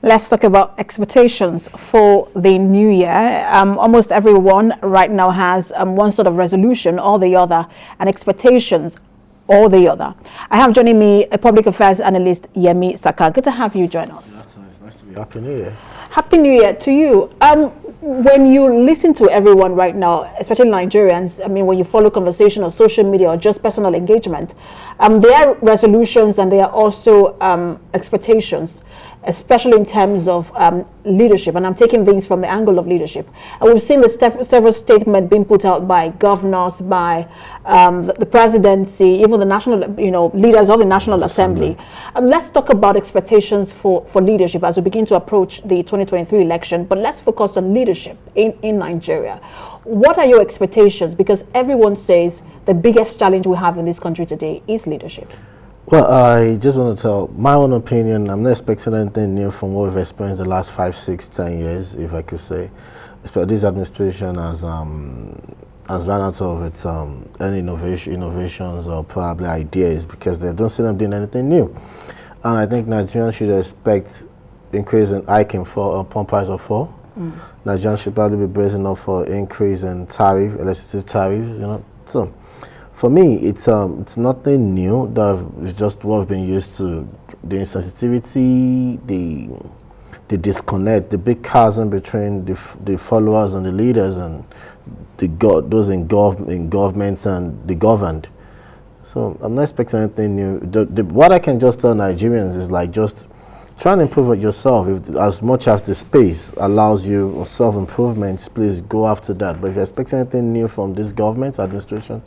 Let's talk about expectations for the new year. Almost everyone right now has one sort of resolution or the other, and expectations or the other. I have joining me a public affairs analyst, Yemi Saka. Good to have you join us. That's nice. Nice to be here. Happy New Year. Happy New Year to you. When you listen to everyone right now, especially Nigerians, I mean, when you follow conversation on social media or just personal engagement, there are resolutions and there are also expectations, especially in terms of leadership. And I'm taking things from the angle of leadership. And we've seen the several statements being put out by governors, by the presidency, even the national, leaders of the National Assembly. Let's talk about expectations for leadership as we begin to approach the 2023 election. But let's focus on leadership in Nigeria. What are your expectations? Because everyone says the biggest challenge we have in this country today is leadership. Well, I just want to tell my own opinion. I'm not expecting anything new from what we've experienced the last 5, 6, 10 years, if I could say. This administration has run out of its any innovations or probably ideas because they don't see them doing anything new. And I think Nigerians should expect increase in hiking for pump price of 4. Nigerians should probably be bracing up for increase in electricity tariffs. So for me, it's nothing new. It's just what we've been used to. The insensitivity, the disconnect, the big chasm between the followers and the leaders and those in government and the governed. So I'm not expecting anything new. What I can just tell Nigerians is just try and improve it yourself. As much as the space allows you self-improvement, please go after that. But if you're expecting anything new from this government administration,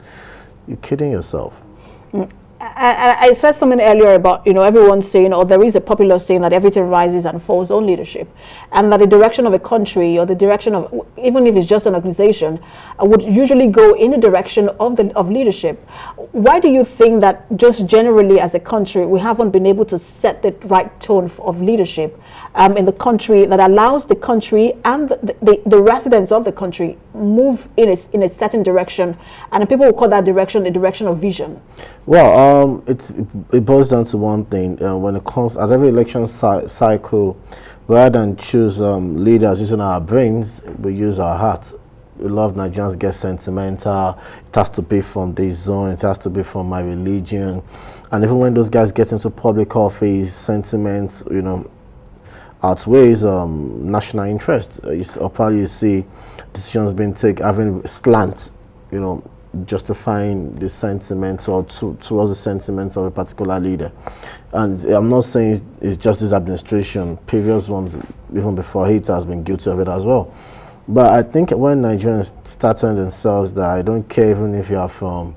you're kidding yourself. I said something earlier about, everyone saying, or there is a popular saying that everything rises and falls on leadership. And that the direction of a country or the direction of, even if it's just an organization, would usually go in the direction of leadership. Why do you think that just generally as a country, we haven't been able to set the right tone of leadership in the country that allows the country and the residents of the country move in a certain direction, and people will call that direction the direction of vision? Well, it boils down to one thing. When it comes, as every election cycle, rather than choose leaders using our brains, we use our hearts. A lot of Nigerians get sentimental. It has to be from this zone. It has to be from my religion. And even when those guys get into public office, sentiments, outweighs national interest. Or probably you see decisions being taken, having slants, justifying the sentiment or towards the sentiments of a particular leader. And I'm not saying it's just this administration. Previous ones, even before it, has been guilty of it as well. But I think when Nigerians start telling themselves that I don't care even if you are from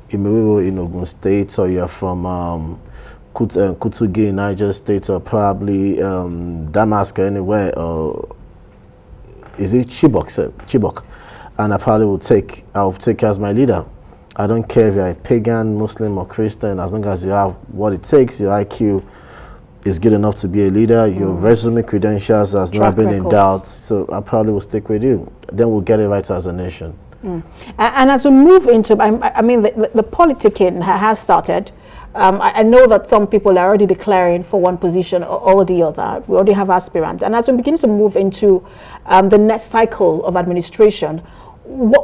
Imiwiwo in Ogun State or you're from Kutugi in Niger State or probably Damascus anywhere, or is it Chibok? And I'll take you as my leader. I don't care if you're a pagan, Muslim or Christian, as long as you have what it takes, your IQ is good enough to be a leader, your resume credentials has not been in doubt, so I probably will stick with you. Then we'll get it right as a nation. And as we move into, the politicking has started. I know that some people are already declaring for one position or the other. We already have aspirants. And as we begin to move into the next cycle of administration,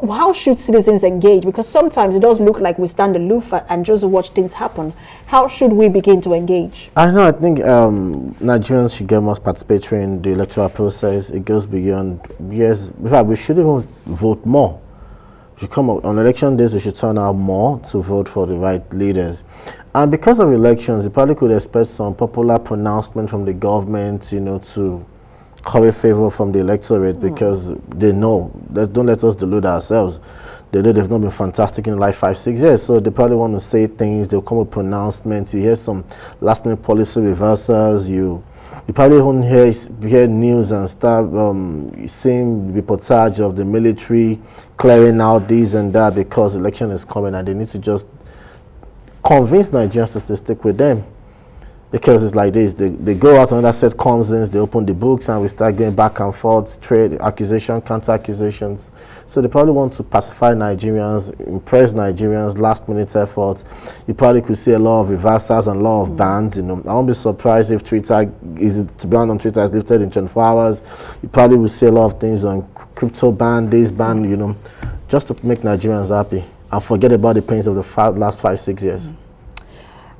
how should citizens engage? Because sometimes it does look like we stand aloof and just watch things happen. How should we begin to engage? I think Nigerians should get more participatory in the electoral process. It goes beyond years. In fact, we should even vote more. We should come up on election days. We should turn out more to vote for the right leaders. And because of elections, you probably could expect some popular pronouncement from the government, to curry favor from the electorate because they know. Don't let us delude ourselves. They know they've not been fantastic in the last 5, 6 years, so they probably want to say things. They'll come with pronouncements. You hear some last-minute policy reversals. You probably won't hear news and start seeing reportage of the military clearing out this and that because election is coming and they need to just convince Nigerians to stick with them. Because it's like this, they go out, another set comes in, they open the books, and we start going back and forth, trade, accusation, counter-accusations. So they probably want to pacify Nigerians, impress Nigerians, last-minute efforts. You probably could see a lot of reversals and a lot of bans, you know. I won't be surprised if Twitter, to be on Twitter is lifted in 24 hours. You probably will see a lot of things on crypto ban, this ban, you know, just to make Nigerians happy and forget about the pains of the last 5-6 years.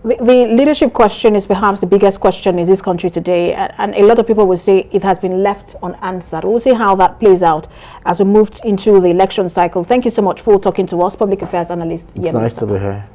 The leadership question is perhaps the biggest question in this country today, and a lot of people will say it has been left unanswered. We'll see how that plays out as we move into the election cycle. Thank you so much for talking to us, Public Affairs Analyst Yemi Saka. It's nice to be here.